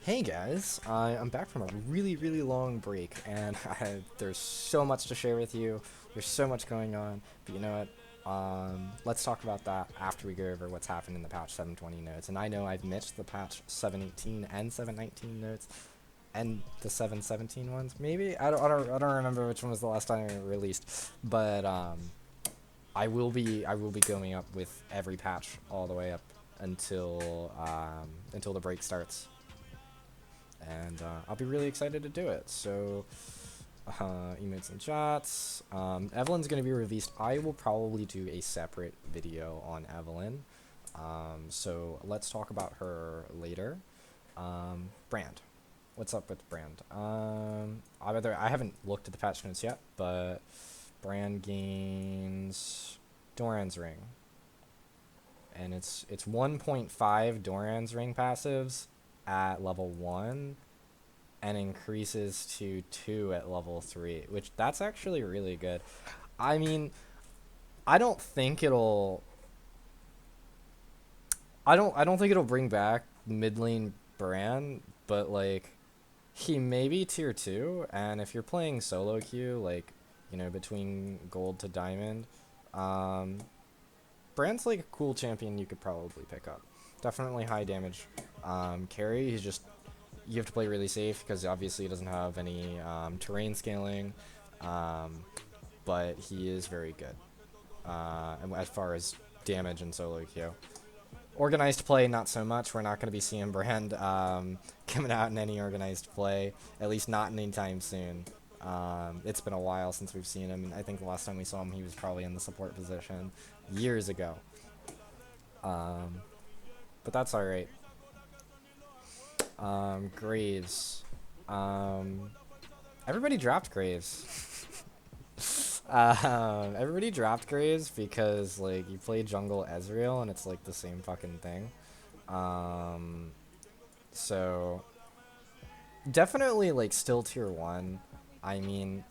Hey guys, I'm back from a really long break, and there's so much to share with you. There's so much going on, but you know what? Let's talk about that after we go over what's happened in the patch 720 notes. And I know I've missed the patch 718 and 719 notes, and the 717 ones. Maybe I don't remember which one was the last time it released, but I will be going up with every patch all the way up until the break starts, and I'll be really excited to do it. So, emotes and chats. Evelyn's going to be released. I will probably do a separate video on Evelyn. So let's talk about her later. Brand. What's up with Brand? I haven't looked at the patch notes yet, but Brand gains Doran's Ring, and it's 1.5 Doran's Ring passives at level 1 and increases to 2 at level 3, which that's actually really good. I mean, I don't think it'll I don't think it'll bring back mid lane Bran, but like he may be tier 2, and if you're playing solo queue, like, between gold to diamond, um Bran's like a cool champion you could probably pick up. Definitely high damage carry. He's just, you have to play really safe because obviously he doesn't have any terrain scaling, um, but he is very good as far as damage and solo queue. Organized play, not so much. We're not going to be seeing Brand coming out in any organized play, at least not anytime soon. It's been a while since we've seen him, and I think the last time we saw him, he was probably in the support position years ago. Um, but that's alright. Graves. Um, Everybody dropped Graves. Everybody dropped Graves because like you play jungle Ezreal and it's like the same fucking thing. Um, so definitely like still tier 1. I mean,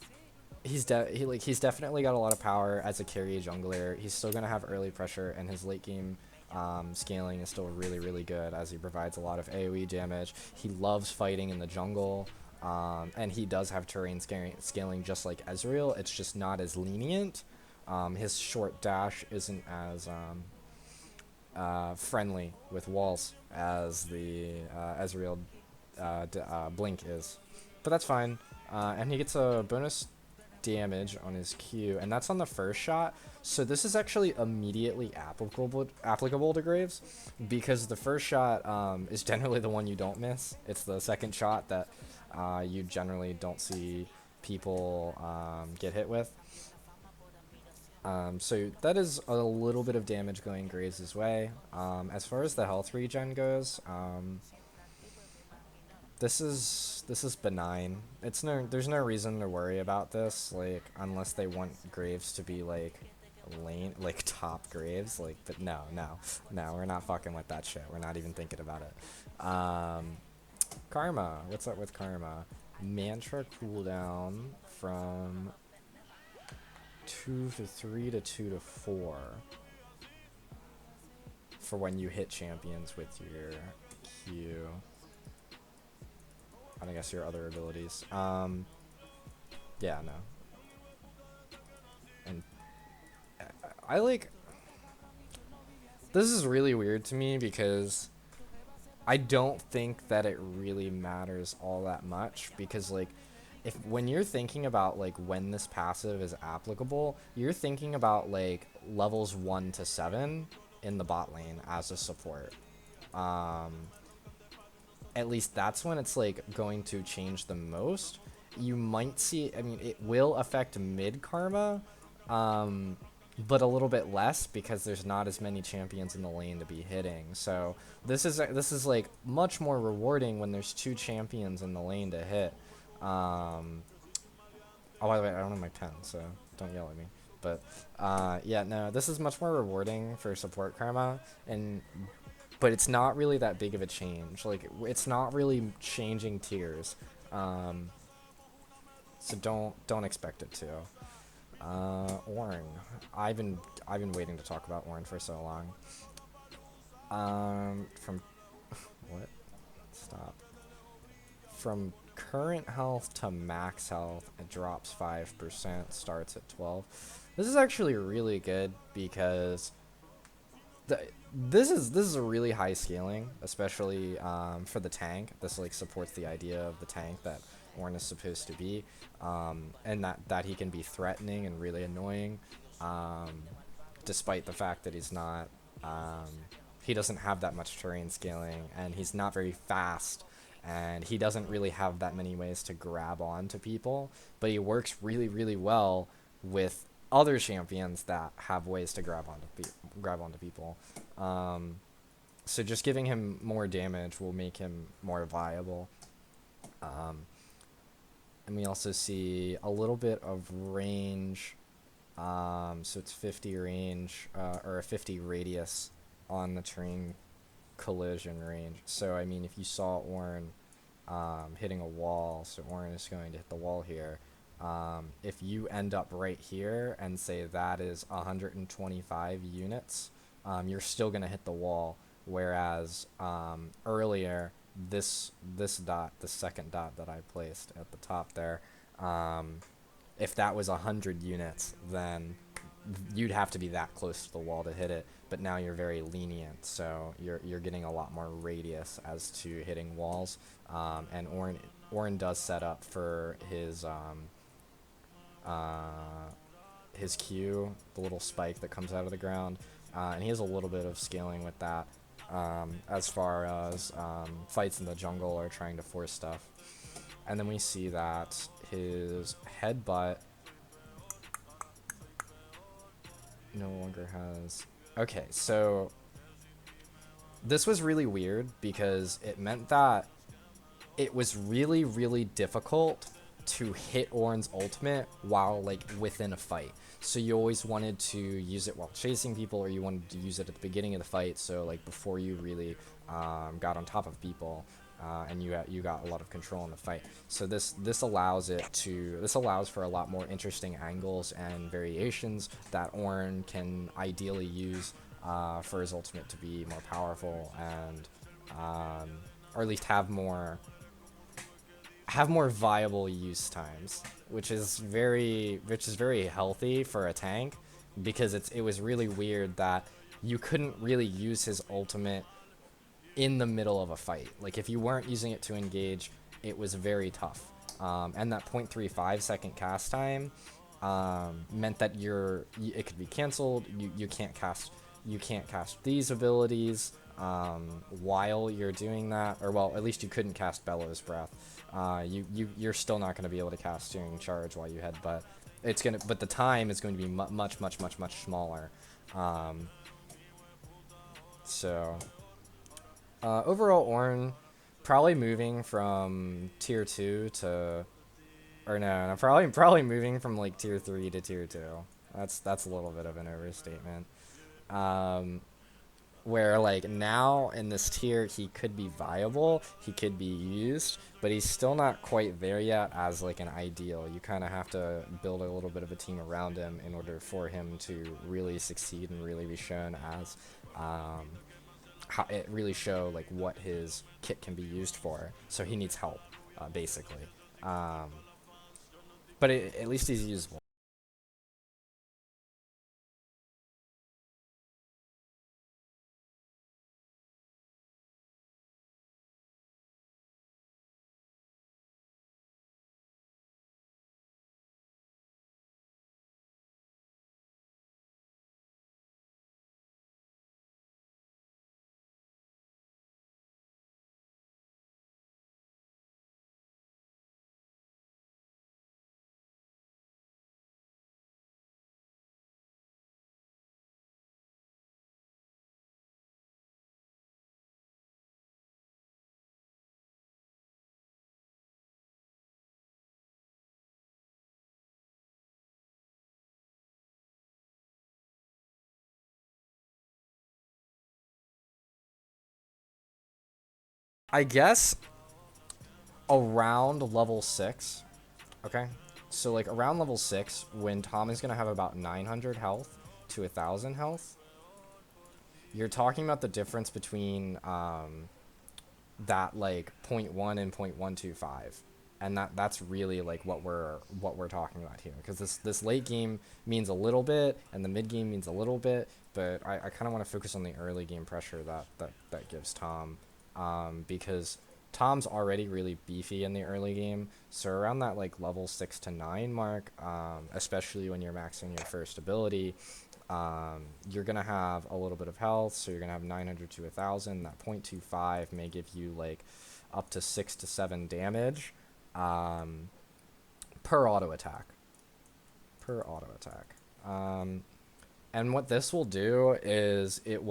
he's definitely got a lot of power as a carry jungler. He's still gonna have early pressure, and his late game scaling is still really good as he provides a lot of AoE damage. He loves fighting in the jungle, and he does have terrain scaling just like Ezreal. It's just not as lenient. His short dash isn't as friendly with walls as the Ezreal blink is, but that's fine. And he gets a bonus damage on his Q, and that's on the first shot. So this is actually immediately applicable to Graves, because the first shot is generally the one you don't miss. It's the second shot that you generally don't see people get hit with. So that is a little bit of damage going Graves' way. As far as the health regen goes, this is benign. There's no reason to worry about this, like, unless they want Graves to be like lane, like top Graves, like, but no, we're not fucking with that shit. We're not even thinking about it. Karma, what's up with Karma? Mantra cooldown from 2 to 3 to 2 to 4 for when you hit champions with your Q. And I guess your other abilities. Yeah, no. And I like, this is really weird to me because I don't think that it really matters all that much, because like, if when you're thinking about like when this passive is applicable, you're thinking about like levels 1 to 7 in the bot lane as a support. Um at least that's when it's like going to change the most. You might see, I mean, it will affect mid Karma, um, but a little bit less because there's not as many champions in the lane to be hitting. So this is like much more rewarding when there's two champions in the lane to hit. Um, oh, by the way, I don't have my pen, so don't yell at me. But yeah, no, this is much more rewarding for support Karma, and but it's not really that big of a change. Like, it's not really changing tiers, um, so don't expect it to. Ornn, I've been I've been waiting to talk about Ornn for so long. From what? Stop. from current health to max health, it drops 5%, starts at 12. This is actually really good because the, this is a really high scaling, especially for the tank. This like supports the idea of the tank that Ornn is supposed to be, and that he can be threatening and really annoying, um, despite the fact that he's not. Um, he doesn't have that much terrain scaling, and he's not very fast, and he doesn't really have that many ways to grab onto people. But he works really, really well with other champions that have ways to grab onto people. Um, so just giving him more damage will make him more viable. Um, and we also see a little bit of range. So it's 50 range or a 50 radius on the terrain collision range. So I mean, if you saw Ornn hitting a wall, so Ornn is going to hit the wall here. If you end up right here and say that is 125 units, you're still going to hit the wall. Whereas earlier, this dot, the second dot that I placed at the top there, um, if that was 100 units, then you'd have to be that close to the wall to hit it. But now you're very lenient, so you're getting a lot more radius as to hitting walls. And Ornn does set up for uh, his Q, the little spike that comes out of the ground, and he has a little bit of scaling with that. As far as fights in the jungle or trying to force stuff. And then we see that his headbutt no longer has... Okay, so this was really weird because it meant that it was really, really difficult to hit Ornn's ultimate while, like, within a fight. So you always wanted to use it while chasing people, or you wanted to use it at the beginning of the fight, so, like, before you really got on top of people, and you got a lot of control in the fight. So this allows for a lot more interesting angles and variations that Ornn can ideally use for his ultimate to be more powerful and or at least have more viable use times, which is very healthy for a tank, because it was really weird that you couldn't really use his ultimate in the middle of a fight. Like, if you weren't using it to engage, it was very tough. And that 0.35-second cast time meant that it could be canceled. You can't cast these abilities while you're doing that, or well, at least you couldn't cast Bellows Breath. You're still not going to be able to cast Steering Charge while you headbutt. But the time is going to be much smaller. So overall, Ornn probably moving from tier 2 to, or no, probably moving from like tier 3 to tier 2. That's a little bit of an overstatement. Um, where like now in this tier he could be viable, he could be used, but he's still not quite there yet as like an ideal. You kind of have to build a little bit of a team around him in order for him to really succeed and really be shown as how it really show like what his kit can be used for. So he needs help, basically. But at least he's usable. I guess around level 6. Okay, so like around level 6, when Tom is gonna have about 900 health to 1,000 health, you're talking about the difference between that like point 0.1 and 0.125, and that's really like what we're talking about here, because this late game means a little bit and the mid game means a little bit, but I kind of want to focus on the early game pressure that gives Tom, because Tom's already really beefy in the early game, so around that like level 6 to 9 mark, especially when you're maxing your first ability, you're gonna have a little bit of health, so you're gonna have 900 to 1,000. That 0.25 may give you like up to 6 to 7 damage, um, per auto attack. Per auto attack. And what this will do is um, it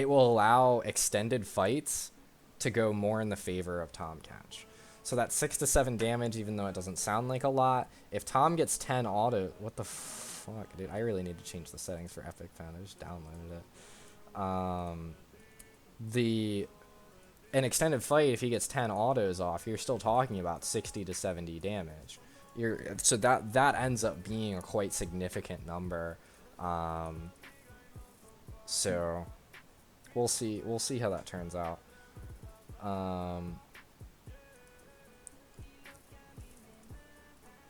will allow extended fights to go more in the favor of Tahm Kench. So that 6 to 7 damage, even though it doesn't sound like a lot, if Tom gets 10 auto, what the fuck, dude? I really need to change the settings for Epic Pen. I just downloaded it. The An extended fight, if he gets 10 autos off, you're still talking about 60 to 70 damage. So that ends up being a quite significant number. So we'll see how that turns out.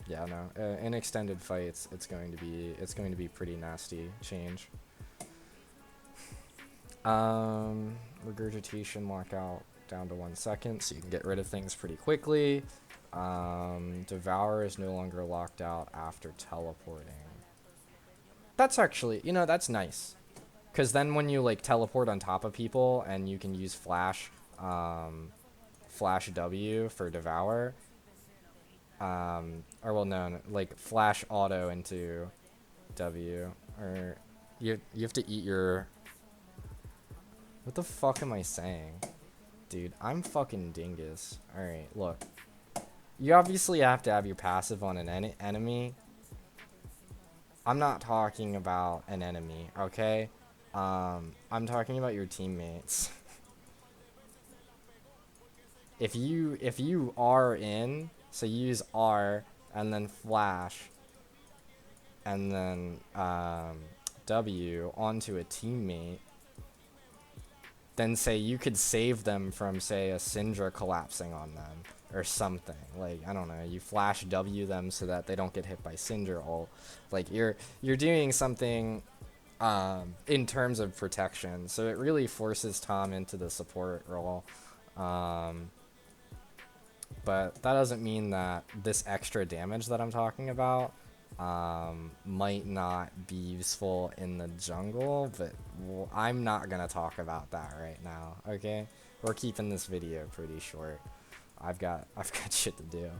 Yeah, no. In extended fights, it's going to be pretty nasty change. Regurgitation lockout down to 1 second, so you can get rid of things pretty quickly. Devour is no longer locked out after teleporting. That's actually, that's nice, because then when you like teleport on top of people and you can use flash W for Devour, or well, no, like flash auto into W, or you have to eat your. What the fuck am I saying? Dude, I'm fucking dingus. Alright, look. You obviously have to have your passive on an enemy. I'm not talking about an enemy, okay? I'm talking about your teammates. If you are in, so use R and then flash and then W onto a teammate, then say you could save them from, say, a Syndra collapsing on them or something. Like, I don't know, you flash W them so that they don't get hit by Syndra ult. Like, you're doing something in terms of protection. So it really forces Tom into the support role. But that doesn't mean that this extra damage that I'm talking about might not be useful in the jungle, but I'm not gonna talk about that right now. Okay, we're keeping this video pretty short. I've got shit to do.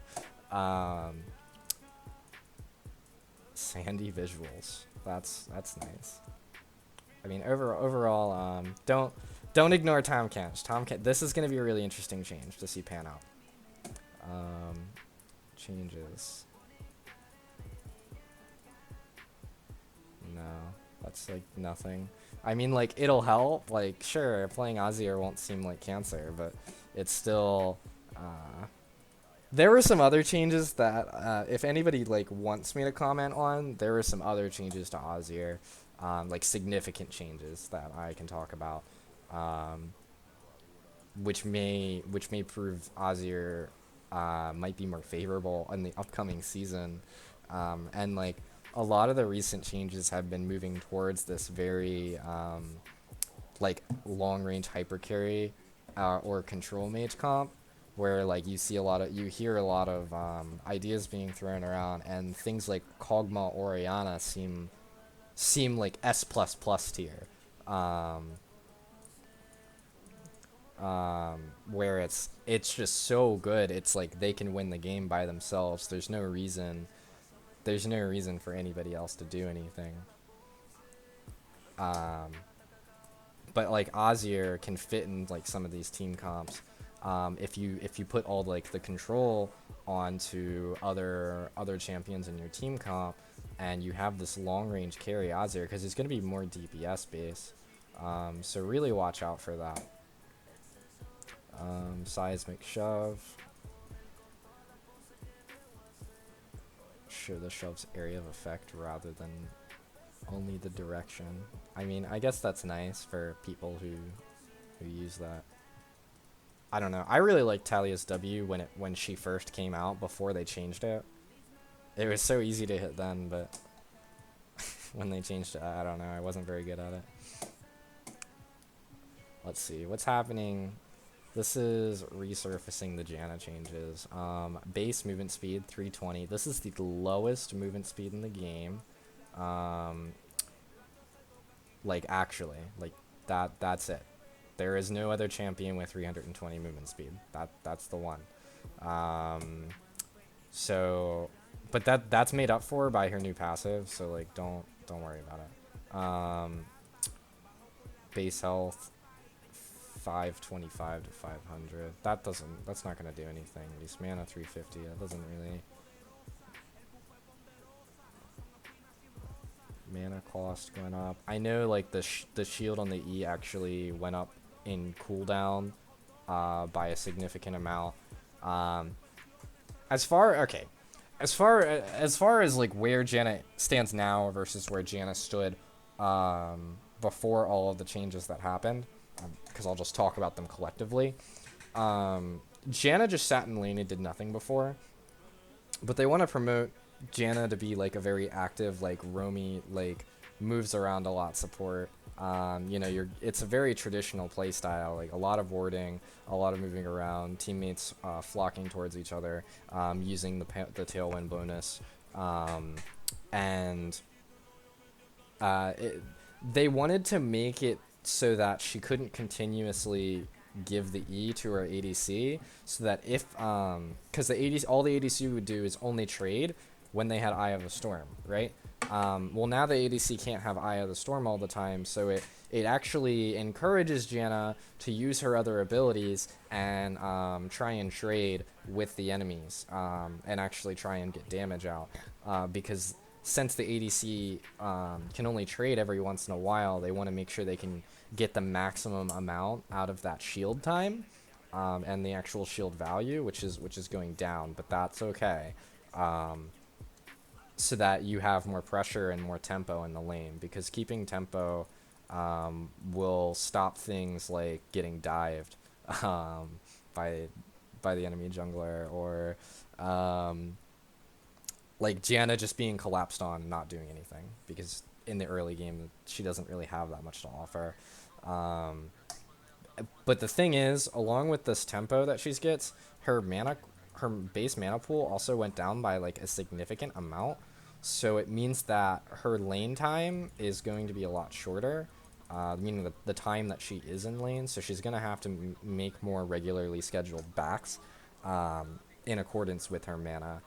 Sandy visuals. That's nice. I mean, overall, don't ignore Tahm Kench. This is gonna be a really interesting change to see pan out. Changes. No, that's like nothing. I mean, like, it'll help. Like, sure, playing Azir won't seem like cancer, but it's still. There were some other changes that, if anybody like wants me to comment on, there were some other changes to Azir, like significant changes that I can talk about, which may prove Azir might be more favorable in the upcoming season, and like a lot of the recent changes have been moving towards this very like long range hyper carry or control mage comp, where like you hear a lot of ideas being thrown around, and things like Kog'Maw Orianna seem like S++ tier, where it's just so good. It's like they can win the game by themselves. There's no reason for anybody else to do anything. But like Azir can fit in like some of these team comps. If you put all like the control onto other champions in your team comp, and you have this long range carry Azir, because it's going to be more DPS based. So really watch out for that. Seismic shove. Show the shove's area of effect rather than Only the direction. I mean, I guess that's nice for people who use that. I don't know. I really liked Talia's W when she first came out before they changed it. It was so easy to hit then, but when they changed it, I don't know. I wasn't very good at it. Let's see. What's happening? This is resurfacing the Janna changes. Base movement speed, 320. This is the lowest movement speed in the game. Like, actually. Like, that's it. There is no other champion with 320 movement speed. That's the one. So, but that's made up for by her new passive. So like, don't worry about it. Base health, 525 to 500. That's not gonna do anything. At least mana 350. That doesn't really. Mana cost going up. I know like the shield on the E actually went up in cooldown by a significant amount. As far as like where Janna stands now versus where Janna stood before all of the changes that happened, because I'll just talk about them collectively. Janna just sat in lane and did nothing before, but they want to promote Janna to be like a very active, like roamy, like moves around a lot support. You know, it's a very traditional play style, like a lot of warding, a lot of moving around, teammates flocking towards each other, using the tailwind bonus, and they wanted to make it so that she couldn't continuously give the E to her ADC, so that if because the ADC, all the ADC would do is only trade when they had Eye of the Storm, right? Well, now the ADC can't have Eye of the Storm all the time, so it actually encourages Janna to use her other abilities and try and trade with the enemies, and actually try and get damage out, because since the ADC can only trade every once in a while, they want to make sure they can get the maximum amount out of that shield time, and the actual shield value, which is going down, but that's okay. So that you have more pressure and more tempo in the lane, because keeping tempo will stop things like getting dived by the enemy jungler, or like Janna just being collapsed on and not doing anything, because in the early game she doesn't really have that much to offer. But the thing is, along with this tempo that she gets, her base mana pool also went down by like a significant amount. So it means that her lane time is going to be a lot shorter, meaning the time that she is in lane. So she's going to have to make more regularly scheduled backs in accordance with her mana.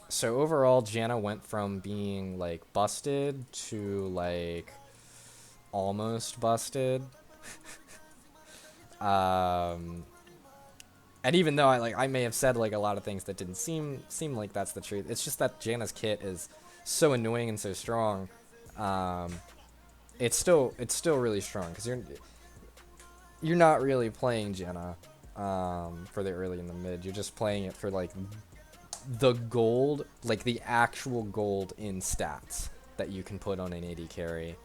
So overall, Janna went from being like busted to like almost busted. And even though I may have said like a lot of things that didn't seem like that's the truth, it's just that Janna's kit is so annoying and so strong. It's still really strong, because you're not really playing Janna for the early and the mid. You're just playing it for like the gold, like the actual gold in stats that you can put on an AD carry,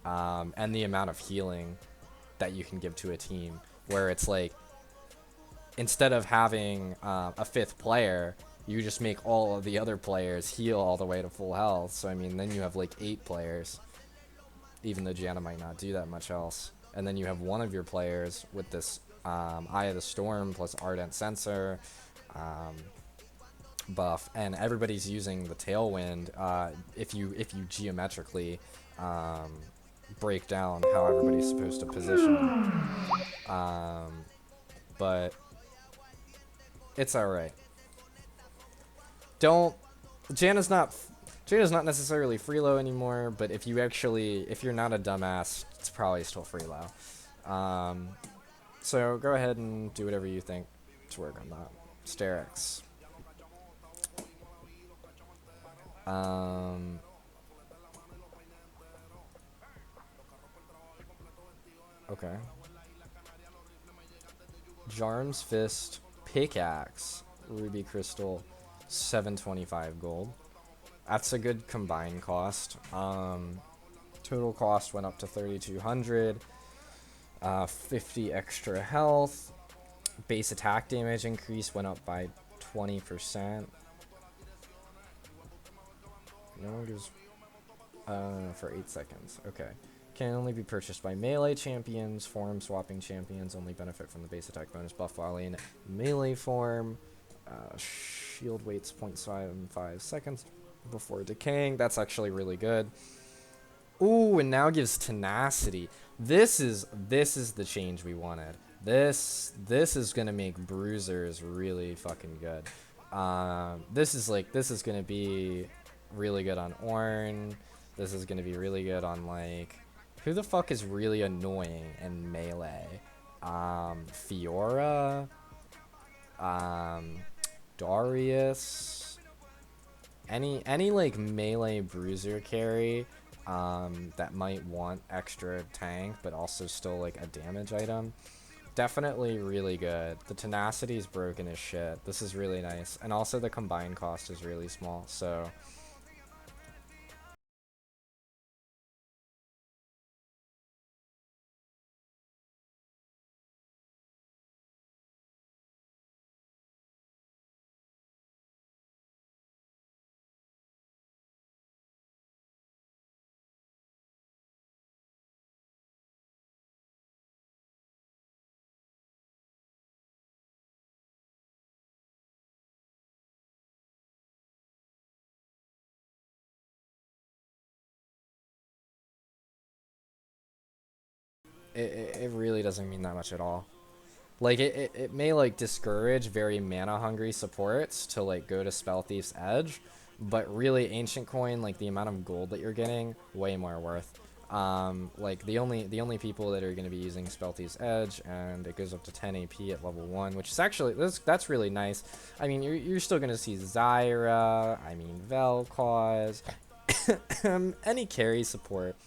and the amount of healing that you can give to a team, where it's like, instead of having a fifth player, you just make all of the other players heal all the way to full health. So I mean, then you have like 8 players, even though Janna might not do that much else. And then you have one of your players with this Eye of the Storm plus Ardent Sensor buff, and everybody's using the Tailwind if you geometrically break down how everybody's supposed to position. But it's alright. Janna's not necessarily free low anymore, but if you're not a dumbass, it's probably still free low. So go ahead and do whatever you think to work on that. Sterix. Okay. Jarm's Fist, Pickaxe, Ruby Crystal, 725 gold. That's a good combined cost. Total cost went up to 3,200. 50 extra health. Base attack damage increase went up by 20%. No one gives for 8 seconds. Okay. Can only be purchased by melee champions. Form swapping champions only benefit from the base attack bonus buff while in melee form. Shield waits 0.75 seconds before decaying. That's actually really good. Ooh, and now gives tenacity. This is the change we wanted. This is gonna make bruisers really fucking good. This is gonna be really good on Ornn. This is gonna be really good on like who the fuck is really annoying in melee? Fiora, Darius, any like melee bruiser carry that might want extra tank but also still like a damage item. Definitely really good. The tenacity is broken as shit. This is really nice. And also the combined cost is really small, so it really doesn't mean that much at all. Like it may like discourage very mana hungry supports to like go to Spell Thief's Edge, but really Ancient Coin, like the amount of gold that you're getting, way more worth. Like the only people that are going to be using Spell Thief's Edge, and it goes up to 10 AP at level 1, which is actually that's really nice. I mean, you're still going to see Zyra, I mean Vel'Koz, any carry support,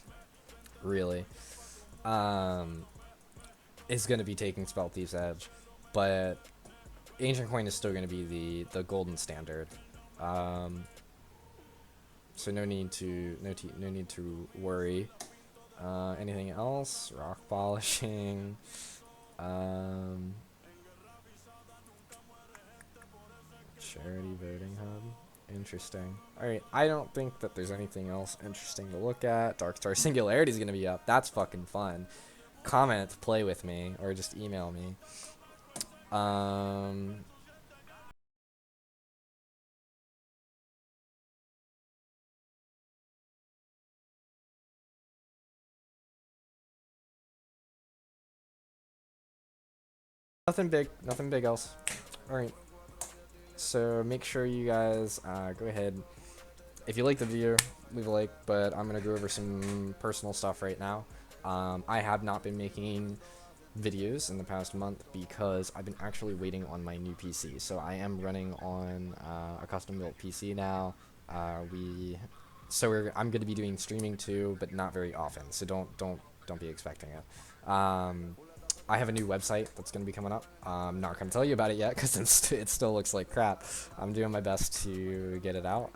really. Is going to be taking Spell Thief's Edge, but Ancient Coin is still going to be the golden standard. So no need to worry. Anything else? Rock polishing. Charity voting hub. Interesting. Alright, I don't think that there's anything else interesting to look at. Darkstar Singularity is going to be up. That's fucking fun. Comment, play with me, or just email me. Nothing big else. Alright. So make sure you guys go ahead. If you like the video, leave a like, but I'm going to go over some personal stuff right now. I have not been making videos in the past month because I've been actually waiting on my new PC. So I am running on a custom built PC now. I'm going to be doing streaming too, but not very often. So don't be expecting it. I have a new website that's going to be coming up. I'm not going to tell you about it yet because it still looks like crap. I'm doing my best to get it out.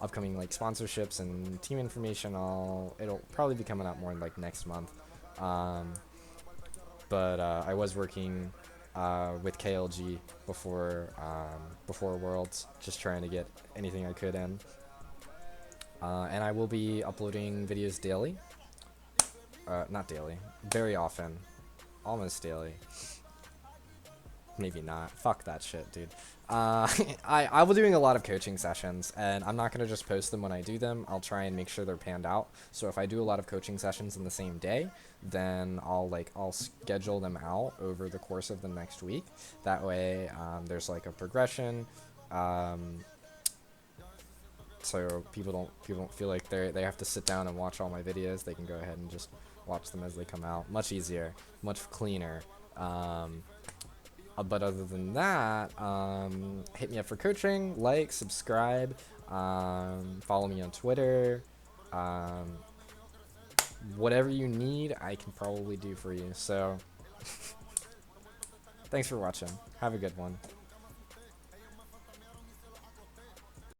Upcoming like sponsorships and team information, it'll probably be coming out more like next month. But I was working with KLG before Worlds, just trying to get anything I could in. And I will be uploading videos daily. Not daily, very often. Almost daily. Maybe not. Fuck that shit, dude. I will doing a lot of coaching sessions, and I'm not gonna just post them when I do them. I'll try and make sure they're panned out. So if I do a lot of coaching sessions in the same day, then I'll schedule them out over the course of the next week. That way, there's like a progression. So people don't feel like they have to sit down and watch all my videos. They can go ahead and just watch them as they come out. Much easier, much cleaner. But other than that, hit me up for coaching, like, subscribe, follow me on Twitter. Whatever you need, I can probably do for you. So, thanks for watching. Have a good one.